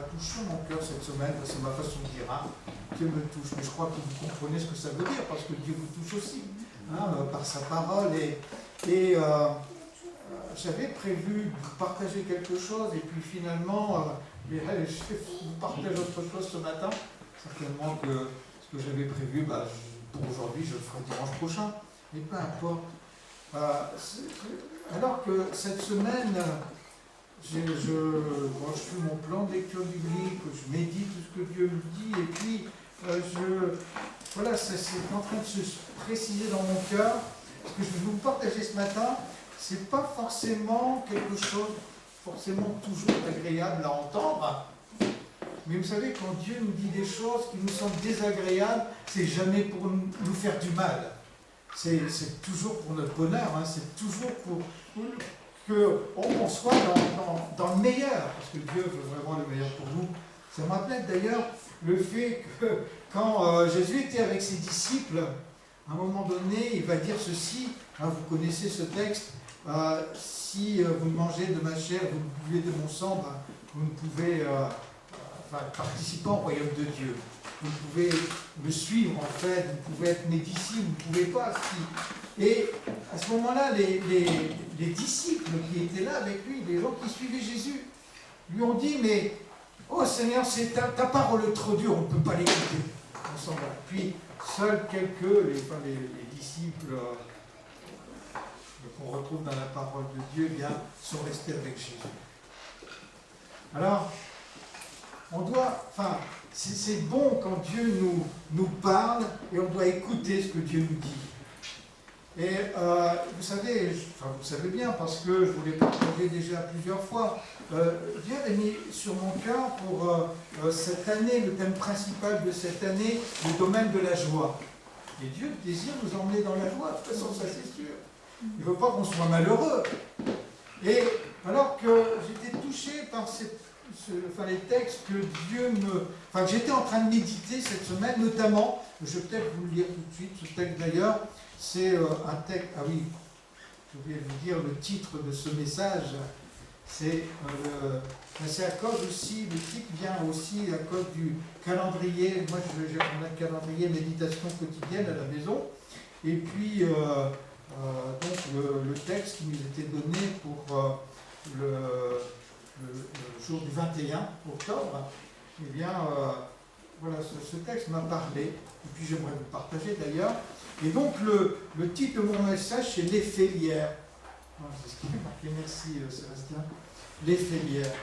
touche mon cœur cette semaine, c'est ma façon de dire, hein. Dieu me touche, mais je crois que vous comprenez ce que ça veut dire, parce que Dieu vous touche aussi, hein, par sa parole, et j'avais prévu de vous partager quelque chose, et puis finalement, je vous partage autre chose ce matin, certainement que ce que j'avais prévu, pour aujourd'hui, je le ferai dimanche prochain, mais peu importe. Alors que cette semaine, je fais mon plan de lecture biblique, je médite tout ce que Dieu me dit, et puis voilà, c'est en train de se préciser dans mon cœur. Ce que je vais vous partager ce matin, c'est pas forcément quelque chose, forcément toujours agréable à entendre. Mais vous savez, quand Dieu nous dit des choses qui nous semblent désagréables, c'est jamais pour nous faire du mal. C'est toujours pour notre bonheur, hein, c'est toujours pour qu'on soit dans le meilleur, parce que Dieu veut vraiment le meilleur pour nous. Ça me rappelle d'ailleurs le fait que quand Jésus était avec ses disciples, à un moment donné, il va dire ceci, hein, vous connaissez ce texte, si vous mangez de ma chair, vous buvez de mon sang, vous ne pouvez participer au royaume de Dieu. Vous pouvez me suivre en fait, vous pouvez être mes disciples, vous ne pouvez pas. Et à ce moment-là, les disciples qui étaient là avec lui, les gens qui suivaient Jésus, lui ont dit, mais oh Seigneur, c'est ta parole est trop dure, on ne peut pas l'écouter. On s'en va. Puis seuls quelques, les disciples qu'on retrouve dans la parole de Dieu, eh bien, sont restés avec Jésus. Alors, on doit, c'est bon quand Dieu nous parle et on doit écouter ce que Dieu nous dit. Et vous savez bien, parce que je vous l'ai partagé déjà plusieurs fois, Dieu a mis sur mon cœur pour cette année, le thème principal de cette année, le domaine de la joie. Et Dieu désire nous emmener dans la joie, de toute façon, ça c'est sûr. Il ne veut pas qu'on soit malheureux. Et alors que j'étais touché par les textes que que j'étais en train de méditer cette semaine, notamment, je vais peut-être vous le lire tout de suite, ce texte d'ailleurs, c'est un texte, je vais vous dire le titre de ce message, c'est à cause aussi, le titre vient aussi à cause du calendrier, moi j'ai un calendrier méditation quotidienne à la maison, et puis donc le texte qui nous était donné pour le jour du 21 octobre, eh bien, voilà, ce texte m'a parlé, et puis j'aimerais vous partager d'ailleurs. Et donc, le titre de mon message, c'est l'effet lierre. C'est ce qui m'a marqué, merci Sébastien. L'effet lierre.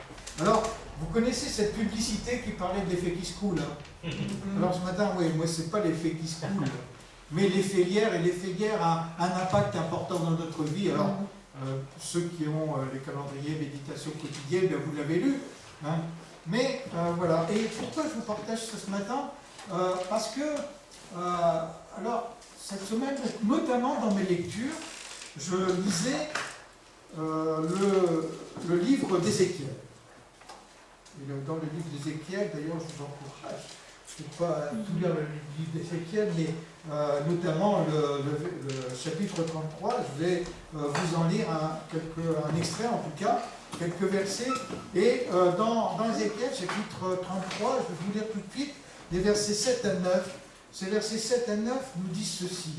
Alors, vous connaissez cette publicité qui parlait de l'effet qui se coule, hein. Alors ce matin, oui, moi, c'est pas l'effet qui se coule, mais l'effet lierre, et l'effet lierre a un impact important dans notre vie. Alors, ceux qui ont les calendriers méditation quotidienne, bien, vous l'avez lu. Hein. Mais voilà. Et pourquoi je vous partage ça ce matin parce que, alors, cette semaine, notamment dans mes lectures, je lisais le livre d'Ézéchiel. Et dans le livre d'Ézéchiel, d'ailleurs, je vous encourage, je ne vais pas tout lire le livre d'Ézéchiel, mais notamment le chapitre 33, je vais vous en lire un extrait en tout cas, quelques versets. Et dans Ézéchiel, chapitre 33, je vais vous lire tout de suite les versets 7 à 9. Ces versets 7 à 9 nous disent ceci.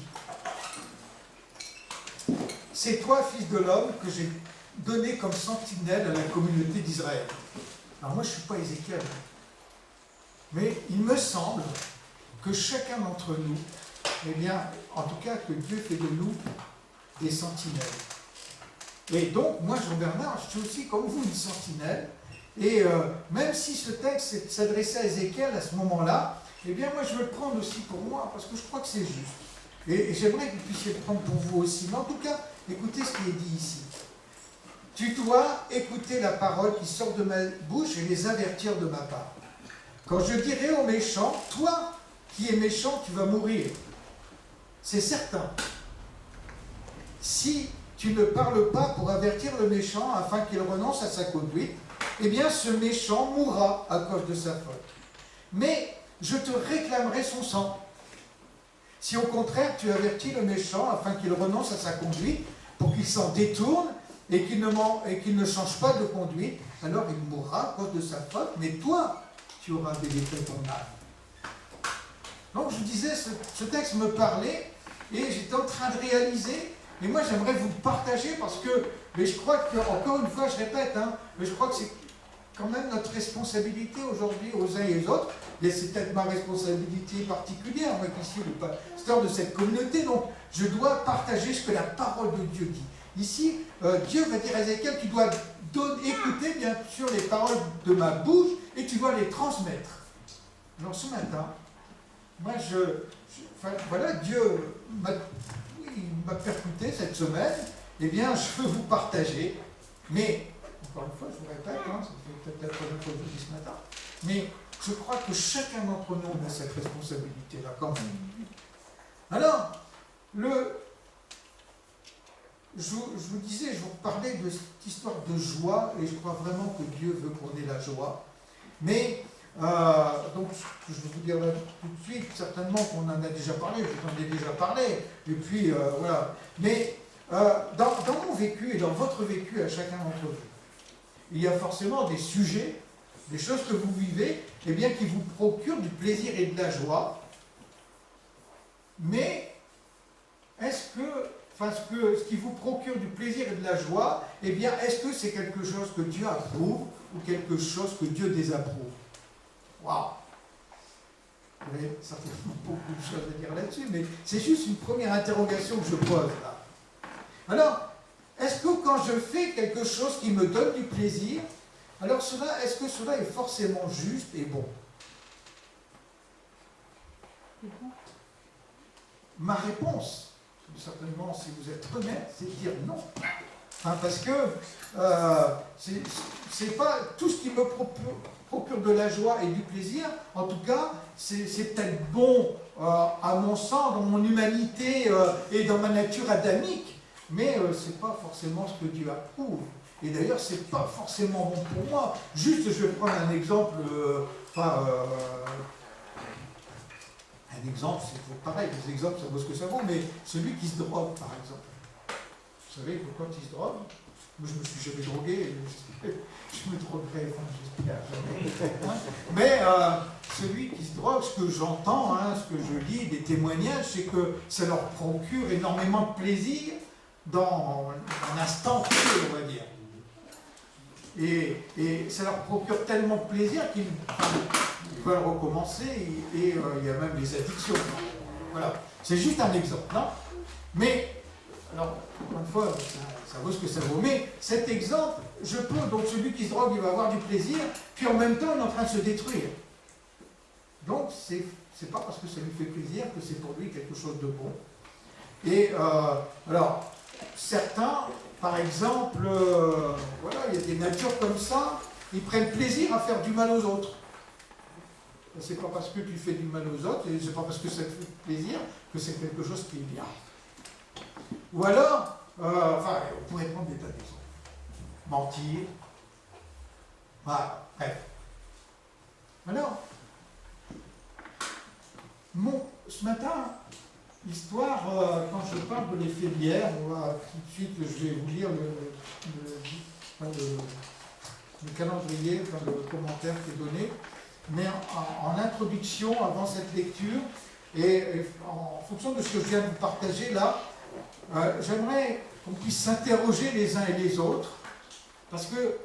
C'est toi, fils de l'homme, que j'ai donné comme sentinelle à la communauté d'Israël. Alors moi, je ne suis pas Ézéchiel, mais il me semble que chacun d'entre nous, eh bien, en tout cas, que Dieu fait de nous des sentinelles. Et donc, moi, Jean-Bernard, je suis aussi comme vous une sentinelle. Et même si ce texte s'adressait à Ézéchiel à ce moment-là, eh bien, moi, je veux le prendre aussi pour moi, parce que je crois que c'est juste. Et j'aimerais que vous puissiez le prendre pour vous aussi. Mais en tout cas, écoutez ce qui est dit ici. Tu dois écouter la parole qui sort de ma bouche et les avertir de ma part. Quand je dirai aux méchants, toi qui es méchant, tu vas mourir. C'est certain. Si tu ne parles pas pour avertir le méchant afin qu'il renonce à sa conduite, eh bien ce méchant mourra à cause de sa faute. Mais je te réclamerai son sang. Si au contraire tu avertis le méchant afin qu'il renonce à sa conduite, pour qu'il s'en détourne, et qu'il ne change pas de conduite, alors il mourra à cause de sa faute, mais toi, tu auras délivré ton âme. Donc je disais, ce texte me parlait, et j'étais en train de réaliser, et moi j'aimerais vous le partager, parce que, mais je crois que, encore une fois, je répète, mais je crois que c'est quand même notre responsabilité aujourd'hui aux uns et aux autres, et c'est peut-être ma responsabilité particulière, moi qui suis le pasteur de cette communauté, donc je dois partager ce que la parole de Dieu dit. Ici, Dieu va dire à Ézéchiel, tu dois écouter bien sûr les paroles de ma bouche et tu dois les transmettre. Alors ce matin, moi voilà, Dieu m'a percuté cette semaine, eh bien je veux vous partager, mais encore une fois, je vous répète, ça fait peut-être la première fois que je vous dis ce matin, mais je crois que chacun d'entre nous a cette responsabilité-là quand même. Alors, je vous disais, je vous parlais de cette histoire de joie, et je crois vraiment que Dieu veut qu'on ait la joie. Mais, donc, je vais vous dire là tout de suite, certainement qu'on en a déjà parlé, je vous en ai déjà parlé, et puis voilà. Mais, dans mon vécu et dans votre vécu à chacun d'entre vous, il y a forcément des sujets, des choses que vous vivez, eh bien, qui vous procurent du plaisir et de la joie. Mais, est-ce que ce qui vous procure du plaisir et de la joie, eh bien, est-ce que c'est quelque chose que Dieu approuve ou quelque chose que Dieu désapprouve? Waouh! Vous avez certainement beaucoup de choses à dire là-dessus, mais c'est juste une première interrogation que je pose là. Alors, est-ce que quand je fais quelque chose qui me donne du plaisir, alors est-ce que cela est forcément juste et bon? Ma réponse, certainement si vous êtes honnête, c'est de dire non. Parce que c'est pas tout ce qui me procure de la joie et du plaisir, en tout cas, c'est peut-être bon à mon sens, dans mon humanité et dans ma nature adamique, mais c'est pas forcément ce que Dieu approuve. Et d'ailleurs, c'est pas forcément bon pour moi. Juste, je vais prendre un exemple, un exemple, c'est toujours pareil, les exemples, ça vaut ce que ça vaut, mais celui qui se drogue, par exemple. Vous savez que quand il se drogue, moi je me suis jamais drogué, je me droguerai, j'espère jamais. Mais celui qui se drogue, ce que j'entends, ce que je lis, des témoignages, c'est que ça leur procure énormément de plaisir dans un instant T, on va dire. Et ça leur procure tellement de plaisir qu'ils veulent recommencer, et il y a même des addictions. Voilà, c'est juste un exemple, non? Mais, alors, encore une fois, ça vaut ce que ça vaut, mais cet exemple, je peux, donc celui qui se drogue, il va avoir du plaisir, puis en même temps, il est en train de se détruire. Donc, c'est pas parce que ça lui fait plaisir que c'est pour lui quelque chose de bon. Et, alors, certains, par exemple, voilà, il y a des natures comme ça, ils prennent plaisir à faire du mal aux autres. C'est pas parce que tu fais du mal aux autres, et c'est pas parce que ça te fait plaisir que c'est quelque chose qui est bien. Ou alors, on pourrait prendre des tas d'exemples. Mentir. Voilà, bref. Alors, ce matin, l'histoire, quand je parle de l'effet d'hier, on va tout de suite, je vais vous lire le calendrier, le commentaire qui est donné, mais en introduction, avant cette lecture, et en fonction de ce que je viens de vous partager là, j'aimerais qu'on puisse s'interroger les uns et les autres, parce que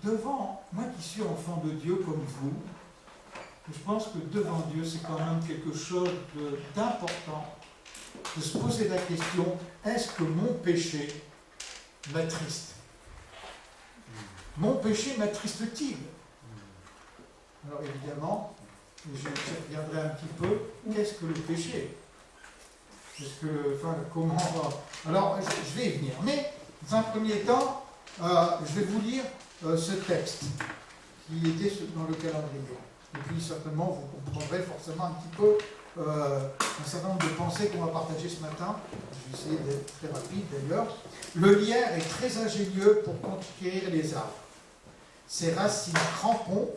devant, moi qui suis enfant de Dieu comme vous, je pense que devant Dieu, c'est quand même quelque chose d'important de se poser la question, est-ce que mon péché m'attriste? Mon péché m'attriste-t-il? Alors évidemment, je reviendrai un petit peu, qu'est-ce que le péché? Comment... Alors, je vais y venir. Mais, dans un premier temps, je vais vous lire ce texte qui était dans le calendrier. Et puis, certainement, vous comprendrez forcément un petit peu un certain nombre de pensées qu'on va partager ce matin. Je vais essayer d'être très rapide, d'ailleurs. Le lierre est très ingénieux pour conquérir les arbres. Ses racines crampons,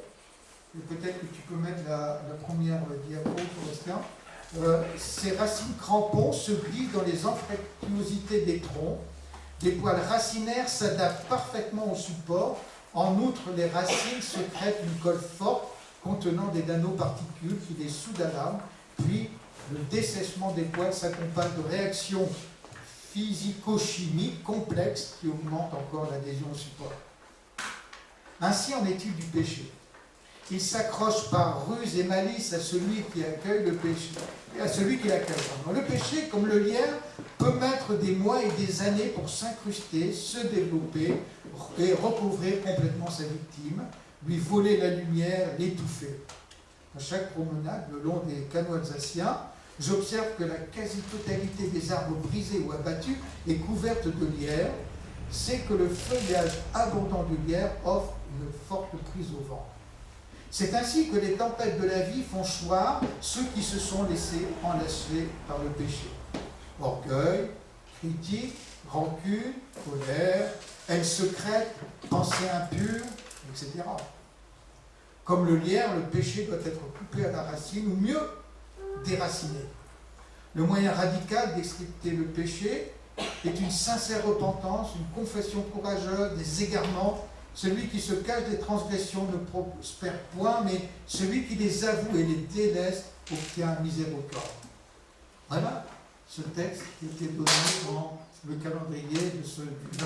et peut-être que tu peux mettre la première diapo, Forestien. Ces racines crampons se glissent dans les anfractuosités des troncs, des poils racinaires s'adaptent parfaitement au support. En outre, les racines sécrètent une colle forte contenant des nanoparticules qui les soudent à l'arbre. Puis, le dessèchement des poils s'accompagne de réactions physico-chimiques complexes qui augmentent encore l'adhésion au support. Ainsi en est-il du péché. Il s'accroche par ruse et malice à celui qui accueille le péché, à celui qui l'accueille. Le péché, comme le lierre, peut mettre des mois et des années pour s'incruster, se développer et recouvrir complètement sa victime, lui voler la lumière, l'étouffer. À chaque promenade, le long des canaux alsaciens, j'observe que la quasi-totalité des arbres brisés ou abattus est couverte de lierre. C'est que le feuillage abondant du lierre offre une forte prise au vent. C'est ainsi que les tempêtes de la vie font choir ceux qui se sont laissés enlacer par le péché. Orgueil, critique, rancune, colère, haine secrète, pensée impure, etc. Comme le lierre, le péché doit être coupé à la racine, ou mieux, déraciné. Le moyen radical d'extirper le péché est une sincère repentance, une confession courageuse des égarements. Celui qui se cache des transgressions ne prospère point, mais celui qui les avoue et les délaisse obtient miséricorde. Voilà ce texte qui était donné dans le calendrier de ce du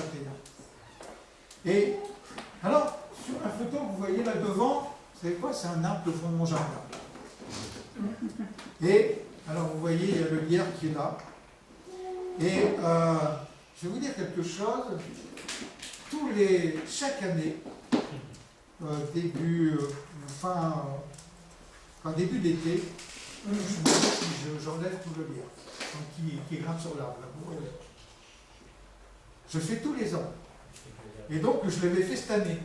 21. Et alors, sur la photo que vous voyez là devant, vous savez quoi? C'est un arbre de fond de mon jardin. Et alors vous voyez, il y a le lierre qui est là. Et je vais vous dire quelque chose. Chaque année, début d'été, je me dis si j'enlève tout le lierre qui grimpe sur l'arbre. Je le fais tous les ans. Et donc je l'avais fait cette année.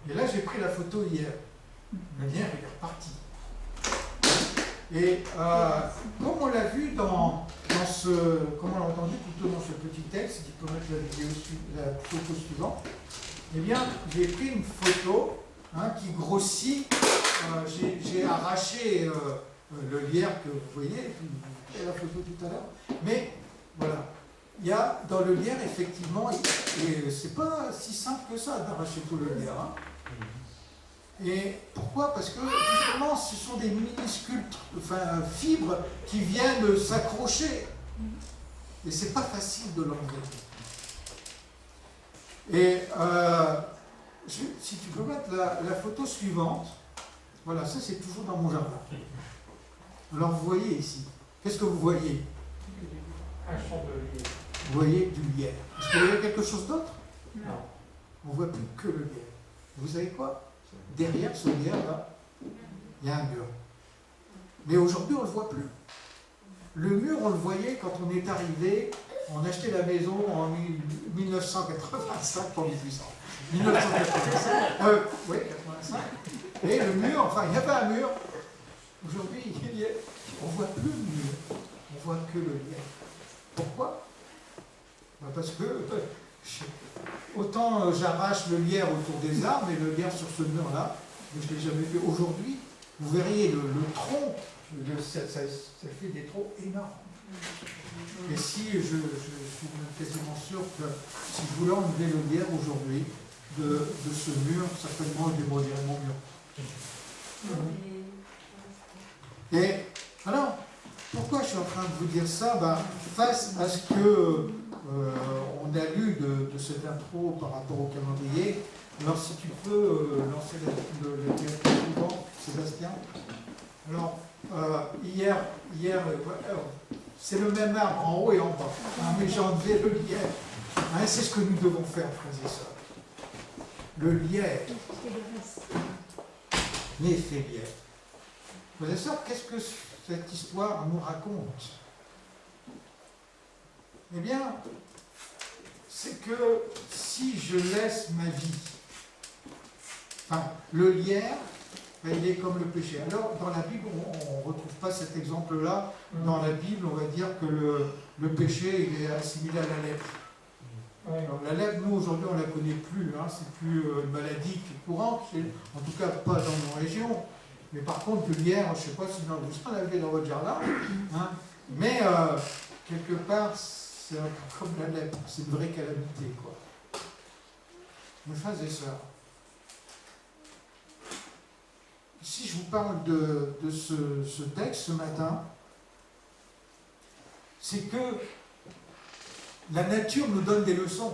Et là j'ai pris la photo hier. Le lierre il est reparti. Et comme on l'a vu comme on l'a entendu plutôt dans ce petit texte, qui peut mettre la photo suivante, eh bien, j'ai pris une photo qui grossit. J'ai arraché le lierre que vous voyez, la photo tout à l'heure. Mais voilà, il y a dans le lierre, effectivement, et c'est pas si simple que ça d'arracher tout le lierre. Et pourquoi? Parce que justement, ce sont des minuscules fibres qui viennent s'accrocher. Et c'est pas facile de l'enlever. Et si tu peux mettre la photo suivante, voilà, ça c'est toujours dans mon jardin. Alors vous voyez ici, qu'est-ce que vous voyez? Un champ de lierre. Vous voyez du lierre. Est-ce que vous voyez quelque chose d'autre? Non. On ne voit plus que le lierre. Vous savez quoi? Derrière ce lierre-là, il y a un mur. Mais aujourd'hui, on ne le voit plus. Le mur, on le voyait quand on est arrivé, on achetait la maison en 1985, pas 1800. 1985. Oui, 85. Et le mur, enfin, il y avait un mur. Aujourd'hui, on ne voit plus le mur. On voit que le lierre. Pourquoi? Parce que autant j'arrache le lierre autour des arbres, et le lierre sur ce mur-là, mais je ne l'ai jamais fait. Aujourd'hui, vous verriez le tronc, ça fait des troncs énormes. Et si je suis quasiment sûr que si je voulais enlever le lierre aujourd'hui de ce mur, certainement je démolirais mon mur. Et alors, pourquoi je suis en train de vous dire ça? Face à ce que on a lu de cette intro par rapport au calendrier, alors si tu peux lancer le diapo suivant, Sébastien. Alors, hier c'est le même arbre en haut et en bas, mais j'ai enlevé le lierre. C'est ce que nous devons faire, frères et sœurs. Le lierre, l'effet lierre. Frères et sœurs, qu'est-ce que cette histoire nous raconte? Eh bien, c'est que si je laisse ma vie, le lierre, il est comme le péché. Alors, dans la Bible, on ne retrouve pas cet exemple-là. Dans la Bible, on va dire que le péché, il est assimilé à la lèpre. Alors, la lèpre, nous, aujourd'hui, on ne la connaît plus. C'est plus une maladie qui est courante, en tout cas pas dans nos régions. Mais par contre, le lierre, je ne sais pas si vous en avez dans votre jardin, mais quelque part, c'est comme la lèpre, c'est une vraie calamité, quoi. Mes frères et sœurs, si je vous parle de ce texte ce matin, c'est que la nature nous donne des leçons.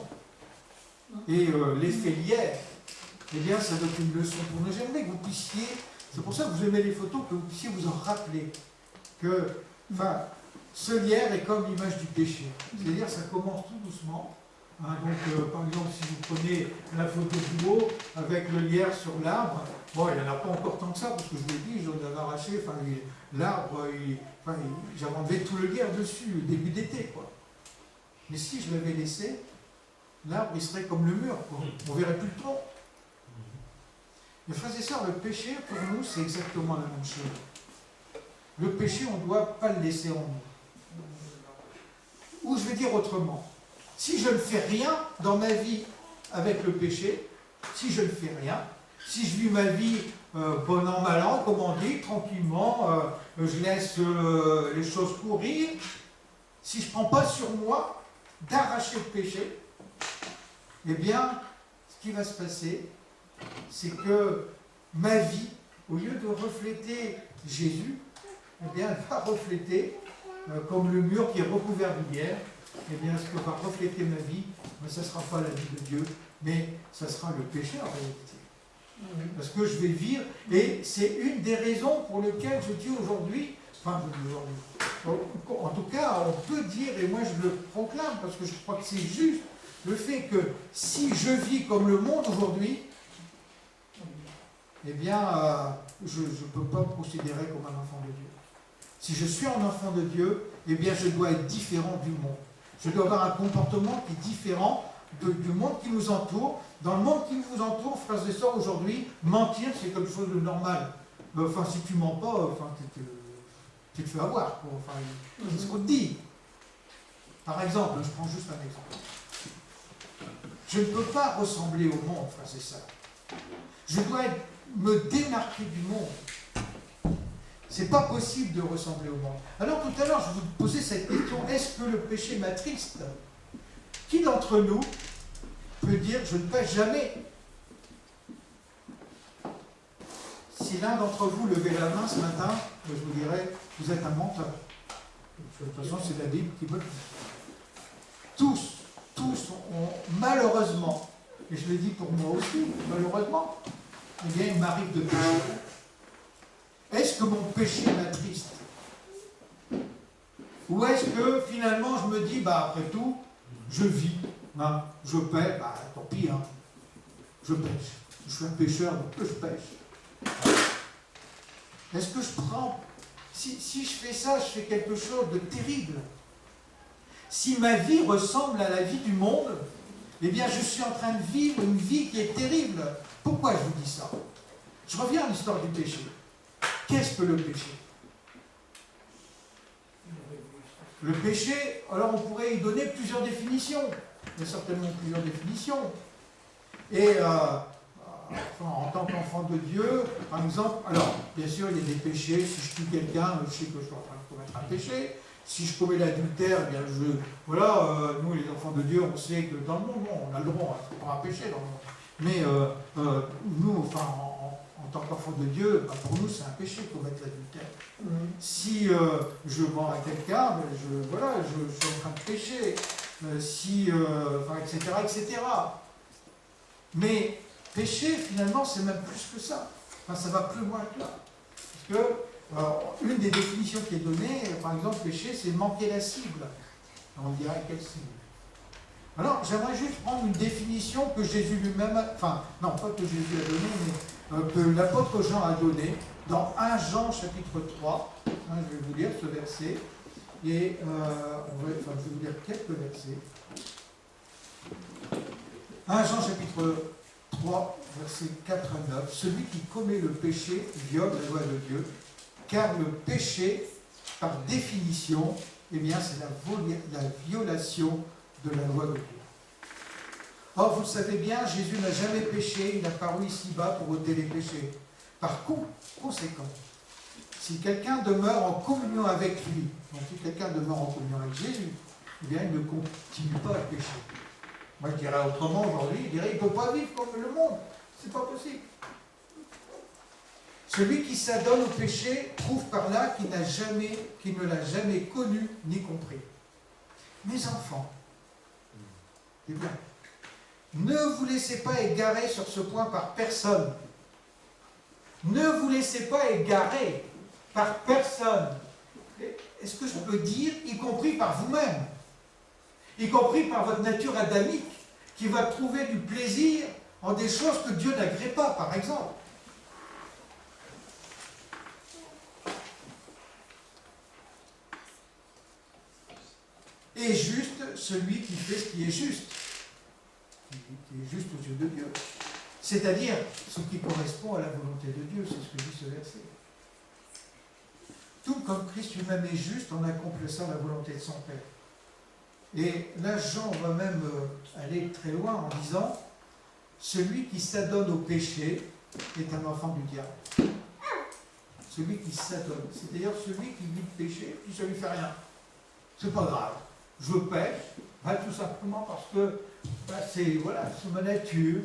Et l'effet lierre, eh bien, ça donne une leçon pour nous. J'aimerais que vous puissiez, c'est pour ça que vous aimez les photos, que vous puissiez vous en rappeler que, enfin, ce lierre est comme l'image du péché. C'est-à-dire, ça commence tout doucement. Hein, donc, par exemple, si vous prenez la photo du haut avec le lierre sur l'arbre, bon, il n'y en a pas encore tant que ça, parce que je vous l'ai dit, j'en avais arraché, enfin, l'arbre, j'avais enlevé tout le lierre dessus, au début d'été, quoi. Mais si je l'avais laissé, l'arbre, il serait comme le mur, quoi. On ne verrait plus le tronc. Mes frères et sœurs, le péché, pour nous, c'est exactement la même chose. Le péché, on ne doit pas le laisser en nous. Ou je vais dire autrement, si je ne fais rien dans ma vie avec le péché, si je ne fais rien, si je vis ma vie bon an, mal an, comme on dit, tranquillement, je laisse les choses courir, si je ne prends pas sur moi d'arracher le péché, eh bien, ce qui va se passer, c'est que ma vie, au lieu de refléter Jésus, eh bien, elle va refléter, comme le mur qui est recouvert de lierre, eh bien, ce que va refléter ma vie, ce ne sera pas la vie de Dieu, mais ce sera le péché en réalité. Parce que je vais vivre, et c'est une des raisons pour lesquelles je dis aujourd'hui, enfin, en tout cas, on peut dire, et moi je le proclame, parce que je crois que c'est juste, le fait que si je vis comme le monde aujourd'hui, eh bien, je ne peux pas me considérer comme un enfant de Dieu. Si je suis un enfant de Dieu, eh bien, je dois être différent du monde. Je dois avoir un comportement qui est différent du monde qui nous entoure. Dans le monde qui nous entoure, frères et sœurs, aujourd'hui, mentir, c'est quelque chose de normal. Enfin, si tu mens pas, enfin, tu te fais avoir. Enfin, c'est ce qu'on te dit. Par exemple, je prends juste un exemple. Je ne peux pas ressembler au monde, frères et sœurs. Je dois me démarquer du monde. C'est pas possible de ressembler au monde. Alors tout à l'heure, je vous posais cette question, est-ce que le péché m'attriste? Qui d'entre nous peut dire, je ne pêche jamais? Si l'un d'entre vous levait la main ce matin, je vous dirais, vous êtes un menteur. De toute façon, c'est la Bible qui me le dit. Tous ont malheureusement, et je le dis pour moi aussi, malheureusement, eh bien, il m'arrive de pécher. Est-ce que mon péché m'attriste? Ou est-ce que finalement je me dis, bah après tout, je vis, hein, je pêche, bah tant pis, hein, je pêche. Je suis un pécheur, donc je pêche. Est-ce que je prends, si je fais ça, je fais quelque chose de terrible? Si ma vie ressemble à la vie du monde, eh bien je suis en train de vivre une vie qui est terrible. Pourquoi je vous dis ça? Je reviens à l'histoire du péché. Qu'est-ce que le péché? Le péché, alors on pourrait y donner plusieurs définitions. Il y a certainement plusieurs définitions. Et en tant qu'enfant de Dieu, par exemple, alors bien sûr il y a des péchés. Si je tue quelqu'un, je sais que je suis en train de commettre un péché. Si je commets l'adultère, eh bien nous les enfants de Dieu, on sait que dans le monde, on a le droit, il ne faut pas un péché dans le monde. Mais nous, enfin, en tant qu'enfant de Dieu, bah, pour nous, c'est un péché de commettre l'adultère. Si je mens à quelqu'un, ben, je suis en train de pécher. Etc., etc. Mais péché, finalement, c'est même plus que ça. Enfin, ça va plus loin que là. Parce que une des définitions qui est donnée, par exemple, péché, c'est manquer la cible. On dirait quelle cible? Alors, j'aimerais juste prendre une définition que Jésus lui-même, enfin, non, pas que Jésus a donnée, mais que l'apôtre Jean a donnée dans 1 Jean chapitre 3. Hein, je vais vous lire ce verset, et je vais vous lire quelques versets. 1 Jean chapitre 3, versets 4 à 9. Celui qui commet le péché viole la loi de Dieu, car le péché, par définition, eh bien, c'est la violation de la loi de Dieu. Or, vous le savez bien, Jésus n'a jamais péché, il a paru ici-bas pour ôter les péchés. Par conséquent, si quelqu'un demeure en communion avec lui, donc si quelqu'un demeure en communion avec Jésus, eh bien, il ne continue pas à pécher. Moi, je dirais autrement aujourd'hui, il dirait, il ne peut pas vivre comme le monde. C'est pas possible. Celui qui s'adonne au péché prouve par là qu'il ne l'a jamais connu ni compris. Mes enfants, eh bien, ne vous laissez pas égarer sur ce point par personne. Ne vous laissez pas égarer par personne. Est-ce que je peux dire, y compris par vous-même, y compris par votre nature adamique, qui va trouver du plaisir en des choses que Dieu n'agrée pas, par exemple. Et juste celui qui fait ce qui est juste, qui est juste aux yeux de Dieu. C'est-à-dire ce qui correspond à la volonté de Dieu, c'est ce que dit ce verset. Tout comme Christ lui-même est juste en accomplissant la volonté de son Père. Et là, Jean va même aller très loin en disant « Celui qui s'adonne au péché est un enfant du diable. » Celui qui s'adonne, c'est-à-dire celui qui vit le péché, puis ça ne lui fait rien. C'est pas grave. Je pêche, tout simplement parce que c'est ma nature.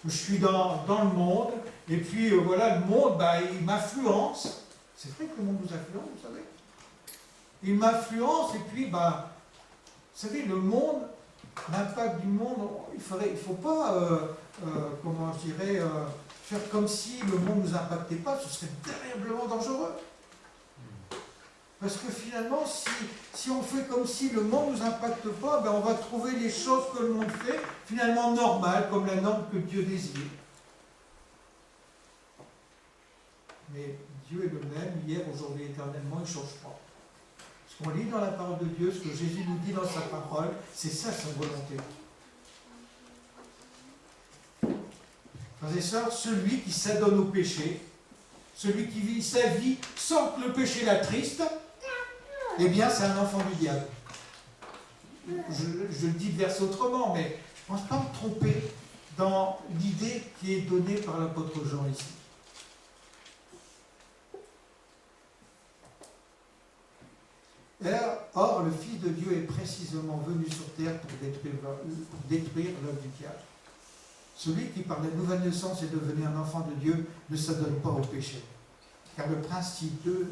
Je suis dans le monde, et puis le monde, il m'influence. C'est vrai que le monde nous influence, vous savez. Il m'influence, et puis, vous savez, le monde, l'impact du monde, il ne faut pas, faire comme si le monde ne nous impactait pas, ce serait terriblement dangereux. Parce que finalement, si on fait comme si le monde ne nous impacte pas, on va trouver les choses que le monde fait finalement normales, comme la norme que Dieu désire. Mais Dieu est le même, hier, aujourd'hui, éternellement, il ne change pas. Ce qu'on lit dans la parole de Dieu, ce que Jésus nous dit dans sa parole, c'est ça sa volonté. Frères et sœurs, celui qui s'adonne au péché, celui qui vit sa vie sans que le péché l'attriste, eh bien, c'est un enfant du diable. Je le dis de verset autrement, mais je ne pense pas me tromper dans l'idée qui est donnée par l'apôtre Jean ici. Or, le Fils de Dieu est précisément venu sur terre pour détruire l'œuvre du diable. Celui qui, par la nouvelle naissance, est devenu un enfant de Dieu, ne s'adonne pas au péché. Car le principe de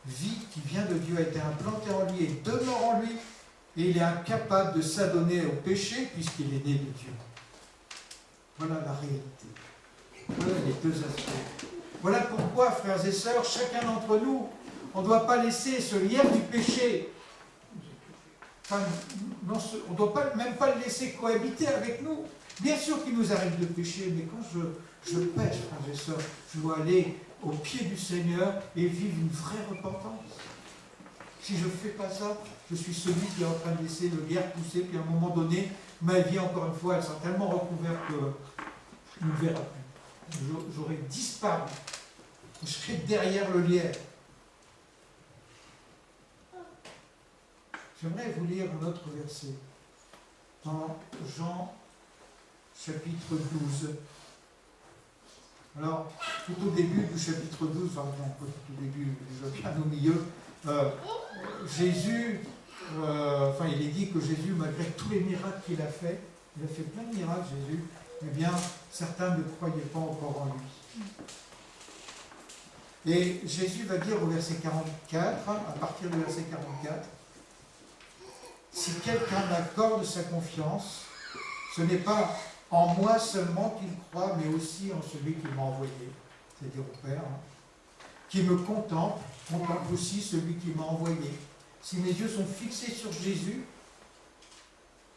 vie qui vient de Dieu a été implanté en lui et demeure en lui, et il est incapable de s'adonner au péché puisqu'il est né de Dieu. Voilà la réalité. Voilà les deux aspects. Voilà pourquoi, frères et sœurs, chacun d'entre nous, on ne doit pas laisser ce lien du péché, on ne doit même pas le laisser cohabiter avec nous. Bien sûr qu'il nous arrive de pécher, mais quand je pêche, frères et sœurs, je dois aller au pied du Seigneur et vivre une vraie repentance. Si je ne fais pas ça, je suis celui qui est en train de laisser le lierre pousser, puis à un moment donné, ma vie, encore une fois, elle sera tellement recouverte que je ne me verrai plus. J'aurai disparu. Je serai derrière le lierre. J'aimerais vous lire un autre verset. Dans Jean, chapitre 12. Alors, tout au début du chapitre 12, enfin non, pas tout au début, déjà bien au milieu, Jésus, il est dit que Jésus, malgré tous les miracles qu'il a fait plein de miracles, Jésus, eh bien, certains ne croyaient pas encore en lui. Et Jésus va dire au verset 44, à partir du verset 44, « Si quelqu'un m'accorde sa confiance, ce n'est pas en moi seulement qu'il croit, mais aussi en celui qui m'a envoyé, c'est-à-dire au Père, qui me contemple aussi celui qui m'a envoyé. Si mes yeux sont fixés sur Jésus,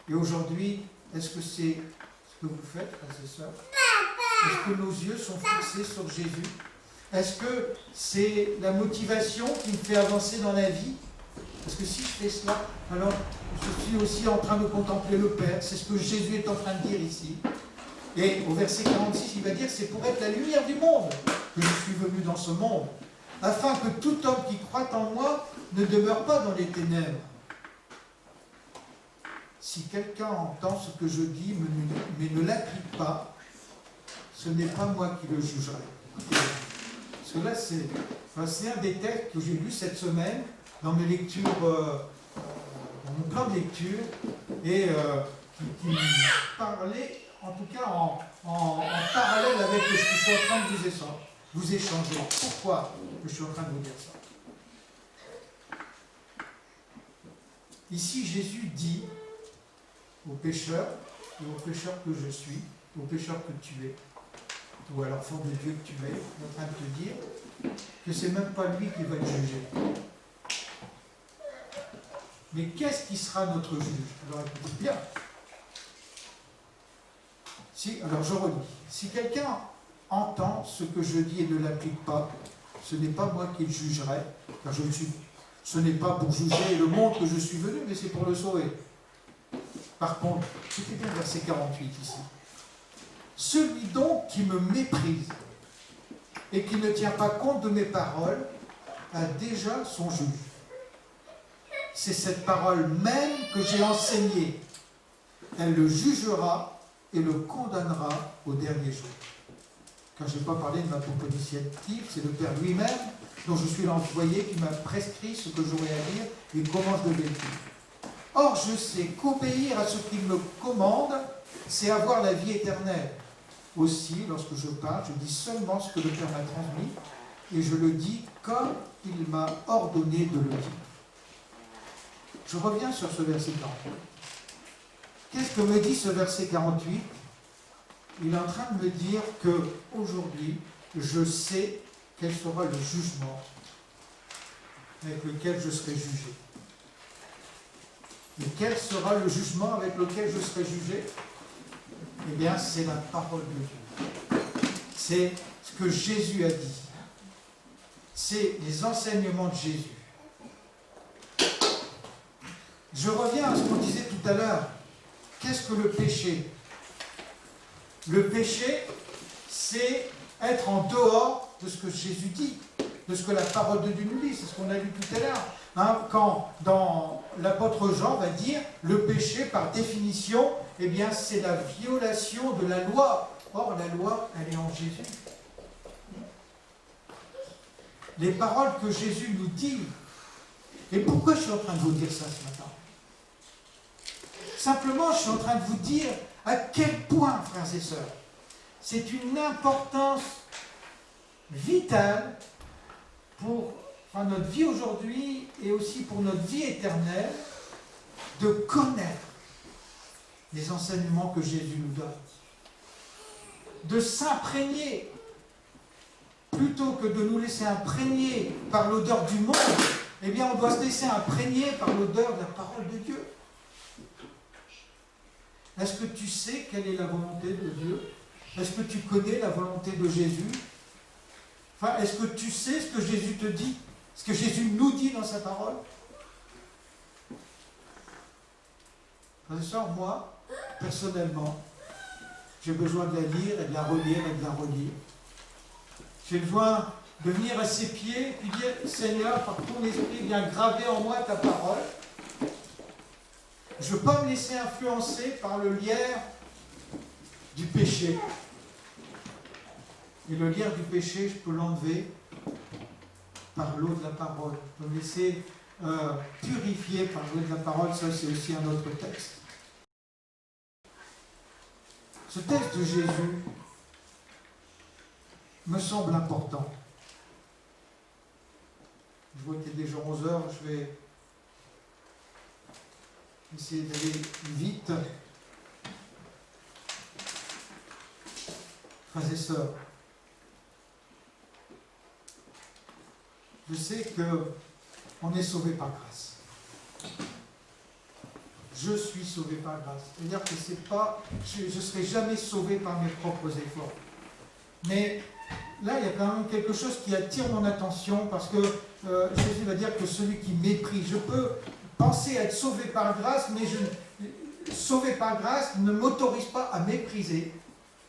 et aujourd'hui, est-ce que c'est ce que vous faites, frères et sœurs? Est-ce que nos yeux sont fixés sur Jésus? Est-ce que c'est la motivation qui me fait avancer dans la vie? Parce que si je fais cela, alors je suis aussi en train de contempler le Père. C'est ce que Jésus est en train de dire ici. Et au verset 46, il va dire, c'est pour être la lumière du monde que je suis venu dans ce monde, afin que tout homme qui croit en moi ne demeure pas dans les ténèbres. Si quelqu'un entend ce que je dis, mais ne l'applique pas, ce n'est pas moi qui le jugerai. Parce que là, c'est un des textes que j'ai lus cette semaine dans mes lectures, dans mon plan de lecture et qui parlait, en tout cas en parallèle avec ce que je suis en train de vous échanger. Pourquoi je suis en train de vous dire ça? Ici, Jésus dit aux pécheurs, et aux pécheurs que je suis, aux pécheurs que tu es, ou à l'enfant de Dieu que tu es, il est en train de te dire que c'est même pas lui qui va te juger. Mais qu'est-ce qui sera notre juge? Alors écoutez bien. Alors je relis. Si quelqu'un entend ce que je dis et ne l'applique pas, ce n'est pas moi qui le jugerai, car ce n'est pas pour juger le monde que je suis venu, mais c'est pour le sauver. Par contre, écoutez bien le verset 48 ici. Celui donc qui me méprise et qui ne tient pas compte de mes paroles a déjà son juge. C'est cette parole même que j'ai enseignée. Elle le jugera et le condamnera au dernier jour. Car je n'ai pas parlé de ma propre initiative, c'est le Père lui-même dont je suis l'envoyé qui m'a prescrit ce que j'aurai à dire et comment je devais le dire. Or, je sais qu'obéir à ce qu'il me commande, c'est avoir la vie éternelle. Aussi, lorsque je parle, je dis seulement ce que le Père m'a transmis et je le dis comme il m'a ordonné de le dire. Je reviens sur ce verset 48. Qu'est-ce que me dit ce verset 48? Il est en train de me dire qu'aujourd'hui, je sais quel sera le jugement avec lequel je serai jugé. Et quel sera le jugement avec lequel je serai jugé? Eh bien, c'est la parole de Dieu. C'est ce que Jésus a dit. C'est les enseignements de Jésus. Je reviens à ce qu'on disait tout à l'heure. Qu'est-ce que le péché? Le péché, c'est être en dehors de ce que Jésus dit, de ce que la parole de Dieu nous dit. C'est ce qu'on a lu tout à l'heure. Quand dans l'apôtre Jean va dire, le péché, par définition, eh bien, c'est la violation de la loi. Or, la loi, elle est en Jésus. Les paroles que Jésus nous dit. Et pourquoi je suis en train de vous dire ça ce matin? Simplement, je suis en train de vous dire à quel point, frères et sœurs, c'est une importance vitale pour notre vie aujourd'hui et aussi pour notre vie éternelle de connaître les enseignements que Jésus nous donne. De s'imprégner, plutôt que de nous laisser imprégner par l'odeur du monde, eh bien on doit se laisser imprégner par l'odeur de la parole de Dieu. Est-ce que tu sais quelle est la volonté de Dieu? Est-ce que tu connais la volonté de Jésus? Est-ce que tu sais ce que Jésus te dit? Ce que Jésus nous dit dans sa parole? Frères et sœurs, moi, personnellement, j'ai besoin de la lire et de la relire et de la relire. J'ai besoin de venir à ses pieds et dire, Seigneur, par ton esprit, viens graver en moi ta parole. Je ne veux pas me laisser influencer par le lierre du péché. Et le lierre du péché, je peux l'enlever par l'eau de la parole. Je peux me laisser purifier par l'eau de la parole. Ça, c'est aussi un autre texte. Ce texte de Jésus me semble important. Je vois qu'il est déjà 11 heures, je vais essayer d'aller vite. Frères et sœurs, je sais qu'on est sauvé par grâce. Je suis sauvé par grâce. C'est-à-dire que c'est pas, je ne serai jamais sauvé par mes propres efforts. Mais là, il y a quand même quelque chose qui attire mon attention parce que Jésus va dire que celui qui méprise, je peux penser être sauvé par grâce, mais sauvé par grâce ne m'autorise pas à mépriser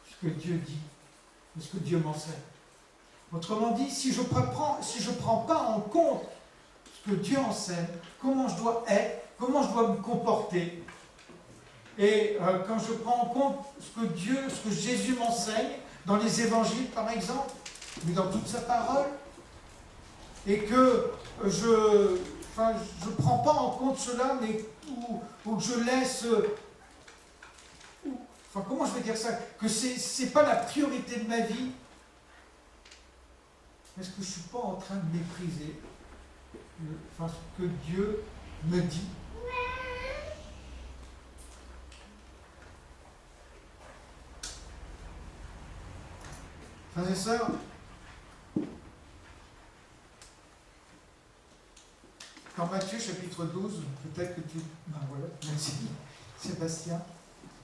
ce que Dieu dit, ce que Dieu m'enseigne. Autrement dit, si je ne prends pas en compte ce que Dieu enseigne, comment je dois être, comment je dois me comporter, et quand je prends en compte ce que Jésus m'enseigne, dans les évangiles par exemple, mais dans toute sa parole, et que enfin, je ne prends pas en compte cela, mais ou que je laisse... Enfin, comment je vais dire ça? Que ce n'est pas la priorité de ma vie. Est-ce que je ne suis pas en train de mépriser ce que Dieu me dit? Frères et sœurs, dans Matthieu chapitre 12, peut-être que tu... Ben voilà, merci Sébastien.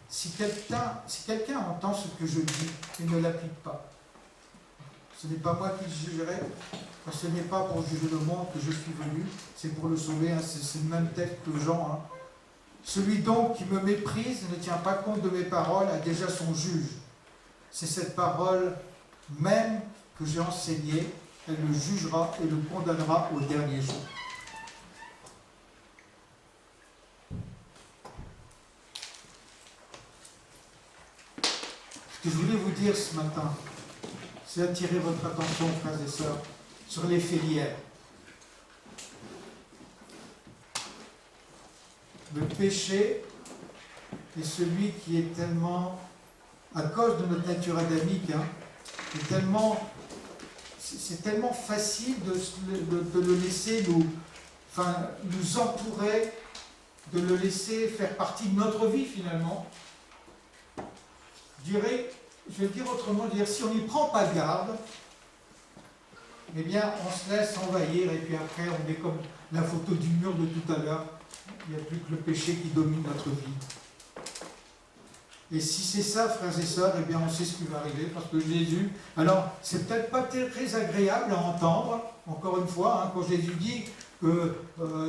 Si quelqu'un entend ce que je dis et ne l'applique pas, ce n'est pas moi qui le jugerai, parce que ce n'est pas pour juger le monde que je suis venu, c'est pour le sauver, hein, c'est le même texte que Jean. Hein. Celui donc qui me méprise et ne tient pas compte de mes paroles a déjà son juge. C'est cette parole même que j'ai enseignée, elle le jugera et le condamnera au dernier jour. Ce que je voulais vous dire ce matin, c'est attirer votre attention, frères et sœurs, sur l'effet lière. Le péché est celui qui est tellement, à cause de notre nature adamique, c'est tellement facile de le laisser nous entourer, de le laisser faire partie de notre vie finalement. Je vais le dire autrement, si on n'y prend pas garde, eh bien on se laisse envahir et puis après on est comme la photo du mur de tout à l'heure, il n'y a plus que le péché qui domine notre vie. Et si c'est ça, frères et sœurs, eh bien on sait ce qui va arriver, parce que Jésus, alors c'est peut-être pas très agréable à entendre, encore une fois, hein, quand Jésus dit que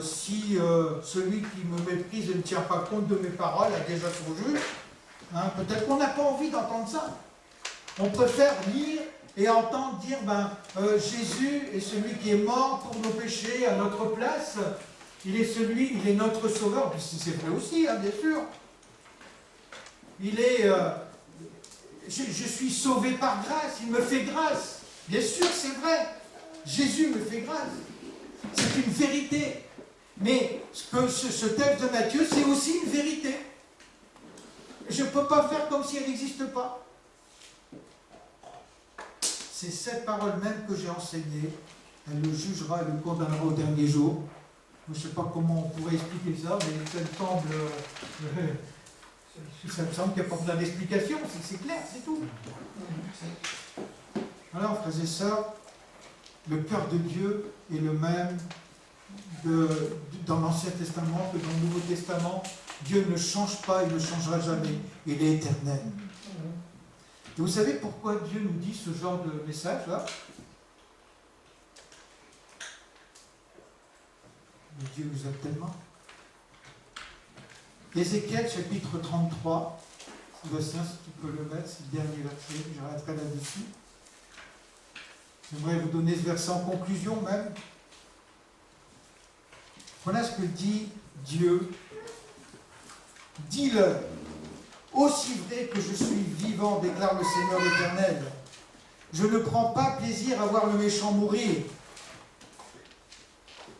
si celui qui me méprise et ne tient pas compte de mes paroles a déjà son juge, hein, peut-être qu'on n'a pas envie d'entendre ça. On préfère lire et entendre dire, Jésus est celui qui est mort pour nos péchés à notre place, il est notre sauveur, puis c'est vrai aussi, hein, bien sûr. Je suis sauvé par grâce, il me fait grâce. Bien sûr, c'est vrai. Jésus me fait grâce. C'est une vérité. Mais ce texte de Matthieu, c'est aussi une vérité. Je ne peux pas faire comme si elle n'existe pas. C'est cette parole même que j'ai enseignée. Elle le jugera et le condamnera au dernier jour. Je ne sais pas comment on pourrait expliquer ça, mais ça me semble qu'il n'y a pas besoin d'explication, c'est clair, c'est tout. Alors, frères et sœurs, le cœur de Dieu est le même dans l'Ancien Testament que dans le Nouveau Testament. Dieu ne change pas, il ne changera jamais, il est éternel. Et vous savez pourquoi Dieu nous dit ce genre de message-là? Dieu nous aime tellement. Ézéchiel chapitre 33, Sébastien, si tu peux le mettre, c'est le dernier verset, j'arrêterai là-dessus. J'aimerais vous donner ce verset en conclusion même. Voilà ce que dit Dieu. Dis-le, aussi vrai que je suis vivant, déclare le Seigneur l'Éternel. Je ne prends pas plaisir à voir le méchant mourir,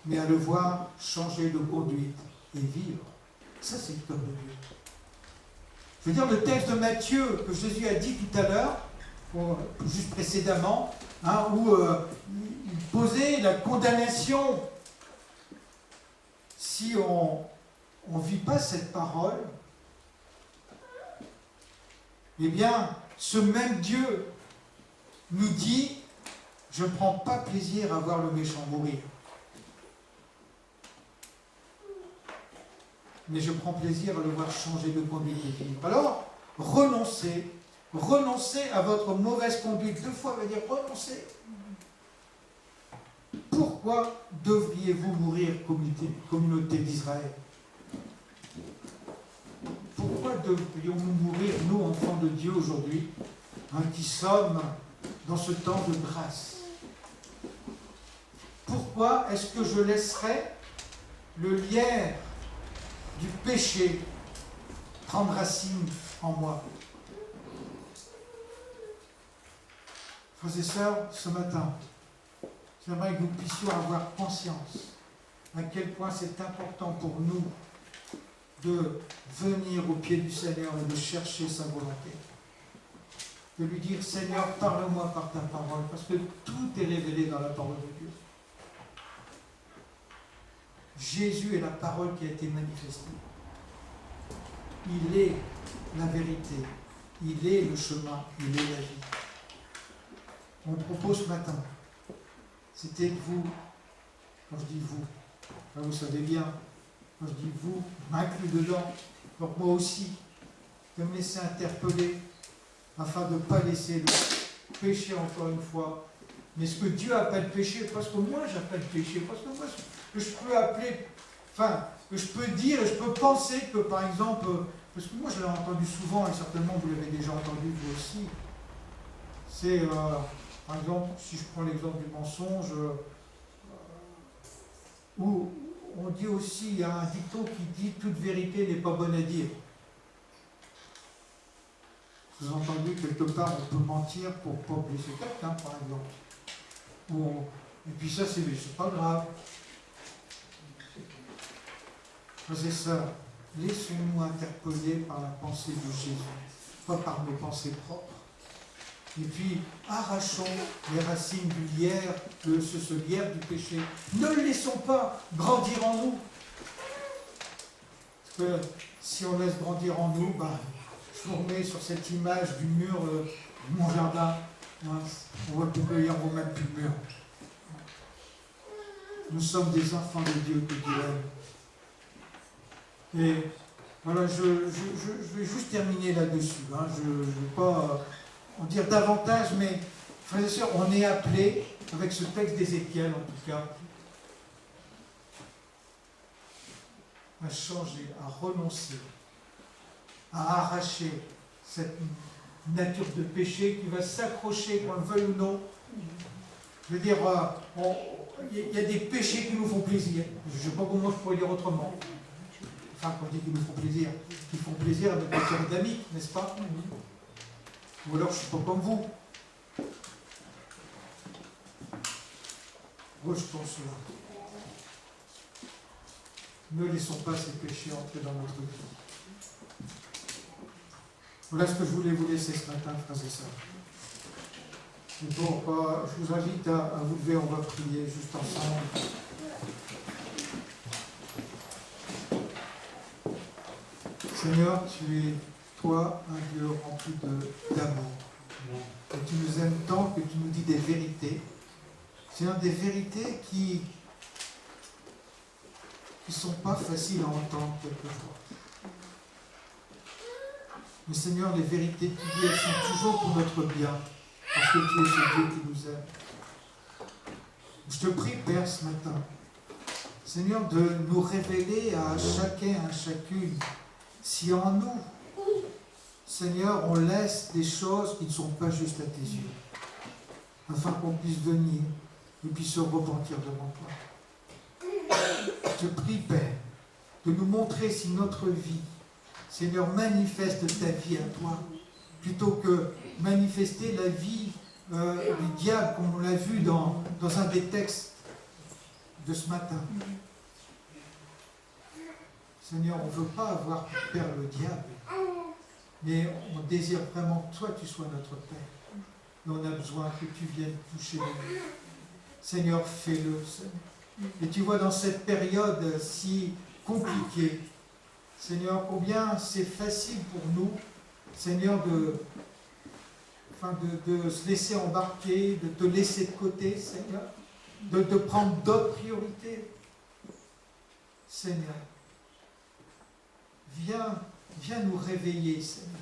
mais à le voir changer de conduite et vivre. Ça, c'est le cœur de Dieu. Je veux dire, le texte de Matthieu que Jésus a dit tout à l'heure, juste précédemment, hein, où il posait la condamnation. Si on ne vit pas cette parole, eh bien, ce même Dieu nous dit, je ne prends pas plaisir à voir le méchant mourir. Mais je prends plaisir à le voir changer de conduite et vivre. Alors, renoncez à votre mauvaise conduite. 2 fois, veut dire renoncez. Pourquoi devriez-vous mourir, communauté d'Israël? Pourquoi devrions-nous mourir, nous, enfants de Dieu, aujourd'hui, hein, qui sommes dans ce temps de grâce? Pourquoi est-ce que je laisserai le lierre du péché prendre racine en moi? Frères et sœurs, ce matin, j'aimerais que nous puissions avoir conscience à quel point c'est important pour nous de venir au pied du Seigneur et de chercher sa volonté. De lui dire, Seigneur, parle-moi par ta parole, parce que tout est révélé dans la parole de Dieu. Jésus est la parole qui a été manifestée. Il est la vérité, il est le chemin, il est la vie. Mon propos ce matin, c'était que vous, quand je dis vous, vous savez bien, quand je dis vous, je m'inclus dedans, donc moi aussi, de me laisser interpeller, afin de ne pas laisser le péché encore une fois. Mais ce que Dieu appelle péché, parce que moi j'appelle péché, parce que moi je peux appeler, enfin, je peux dire, je peux penser que par exemple, parce que moi je l'ai entendu souvent, et certainement vous l'avez déjà entendu vous aussi, c'est, par exemple, si je prends l'exemple du mensonge, où on dit aussi, il y a un dicton qui dit « toute vérité n'est pas bonne à dire ». Vous avez entendu, quelque part, on peut mentir pour ne pas blesser quelqu'un, par exemple. Et puis ça, c'est pas grave. Frères et sœurs, laissons-nous interpeller par la pensée de Jésus, pas par nos pensées propres. Et puis, arrachons les racines du lierre, ce lierre du péché. Ne le laissons pas grandir en nous. Parce que si on laisse grandir en nous, je vous remets sur cette image du mur de mon jardin. On voit plus il n'y a même plus de mur. Nous sommes des enfants de Dieu que Dieu aime. Et voilà, je vais juste terminer là-dessus. Je ne vais pas en dire davantage, mais frères et sœurs, on est appelés, avec ce texte d'Ézéchiel en tout cas, à changer, à renoncer, à arracher cette nature de péché qui va s'accrocher, qu'on le veuille ou non. Je veux dire, il y a des péchés qui nous font plaisir. Je ne sais pas comment je pourrais dire autrement. Enfin, quand je dis qu'ils nous font plaisir, qui font plaisir avec notre cœur d'amis, n'est-ce pas? Ou alors je ne suis pas comme vous. Rejetons cela. Ne laissons pas ces péchés entrer dans notre vie. Voilà ce que je voulais vous laisser ce matin, frères et sœurs. Et donc, je vous invite à vous lever, on va prier juste ensemble. Seigneur, tu es, toi, un Dieu rempli d'amour. Et tu nous aimes tant que tu nous dis des vérités. Seigneur, des vérités qui ne sont pas faciles à entendre quelquefois. Mais Seigneur, les vérités que tu dis, elles sont toujours pour notre bien, parce que tu es ce Dieu qui nous aime. Je te prie, Père, ce matin, Seigneur, de nous révéler à chacun, à chacune, si en nous, Seigneur, on laisse des choses qui ne sont pas justes à tes yeux, afin qu'on puisse venir et puis se repentir devant toi. Je te prie, Père, de nous montrer si notre vie, Seigneur, manifeste ta vie à toi, plutôt que manifester la vie du diable, comme on l'a vu dans un des textes de ce matin. Seigneur, on ne veut pas avoir pour père le diable, mais on désire vraiment que toi, tu sois notre Père. Et on a besoin que tu viennes toucher nous. Seigneur, fais-le, Seigneur. Et tu vois, dans cette période si compliquée, Seigneur, combien c'est facile pour nous, Seigneur, de se laisser embarquer, de te laisser de côté, Seigneur, de prendre d'autres priorités. Seigneur, viens nous réveiller, Seigneur.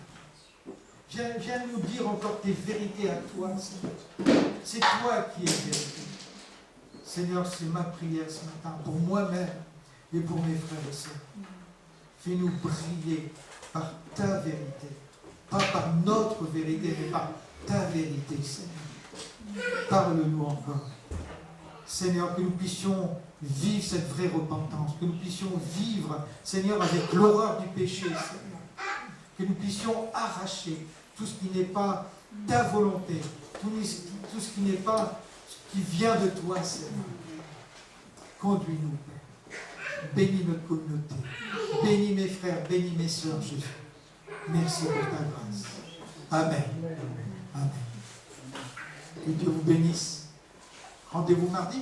Viens nous dire encore tes vérités à toi, Seigneur. C'est toi qui es vérité. Seigneur, c'est ma prière ce matin, pour moi-même et pour mes frères et sœurs. Fais-nous briller par ta vérité. Pas par notre vérité, mais par ta vérité, Seigneur. Parle-nous encore. Seigneur, que nous puissions vivre cette vraie repentance, que nous puissions vivre, Seigneur, avec l'horreur du péché, Seigneur. Que nous puissions arracher tout ce qui n'est pas ta volonté, tout ce qui n'est pas ce qui vient de toi, Seigneur. Conduis-nous, Père. Bénis notre communauté. Bénis mes frères, bénis mes sœurs, Jésus. Merci pour ta grâce. Amen. Amen. Que Dieu vous bénisse. Rendez-vous mardi.